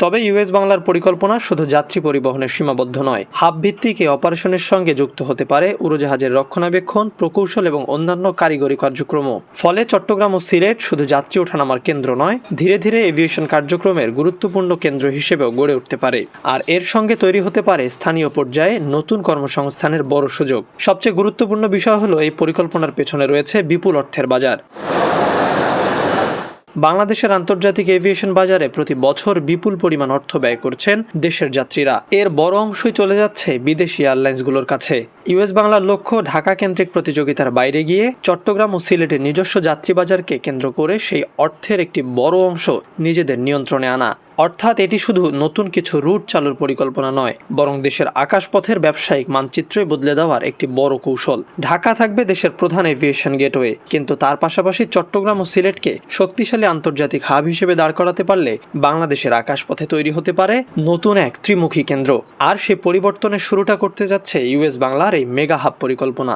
তবে ইউএস বাংলার পরিকল্পনা শুধু যাত্রী পরিবহনের সীমাবদ্ধ নয়। হাব ভিত্তিক এই অপারেশনের সঙ্গে যুক্ত হতে পারে উড়োজাহাজের রক্ষণাবেক্ষণ, প্রকৌশল এবং অন্যান্য কারিগরি কার্যক্রমও। ফলে চট্টগ্রাম ও সিলেট শুধু যাত্রী ওঠানামার কেন্দ্র নয়, ধীরে ধীরে এভিয়েশন কার্যক্রমের গুরুত্বপূর্ণ কেন্দ্র হিসেবেও গড়ে উঠতে পারে। আর এর সঙ্গে তৈরি হতে পারে স্থানীয় পর্যায়ে নতুন কর্মসংস্থানের বড় সুযোগ। সবচেয়ে গুরুত্বপূর্ণ বিষয় হলো এই পরিকল্পনার পেছনে রয়েছে বিপুল অর্থের বাজার। বাংলাদেশের আন্তর্জাতিক এভিয়েশন বাজারে প্রতি বছর বিপুল পরিমাণ অর্থ ব্যয় করছেন দেশের যাত্রীরা। এর বড় অংশই চলে যাচ্ছে বিদেশি এয়ারলাইন্সগুলোর কাছে। ইউএস বাংলার লক্ষ্য ঢাকা কেন্দ্রিক প্রতিযোগিতার বাইরে গিয়ে চট্টগ্রাম ও সিলেটের নিজস্ব যাত্রী বাজারকে কেন্দ্র করে সেই অর্থের একটি বড় অংশ নিজেদের নিয়ন্ত্রণে আনা। অর্থাৎ এটি শুধু নতুন কিছু রুট চালুর পরিকল্পনা নয়, বরং দেশের আকাশপথের ব্যবসায়িক মানচিত্রই বদলে দেওয়ার একটি বড় কৌশল। ঢাকা থাকবে দেশের প্রধান এভিয়েশন গেটওয়ে, কিন্তু তার পাশাপাশি চট্টগ্রাম ও সিলেটকে শক্তিশালী আন্তর্জাতিক হাব হিসেবে দাঁড় করাতে পারলে বাংলাদেশের আকাশপথে তৈরি হতে পারে নতুন এক ত্রিমুখী কেন্দ্র। আর সেই পরিবর্তনের শুরুটা করতে যাচ্ছে ইউএস বাংলার এই মেগা হাব পরিকল্পনা।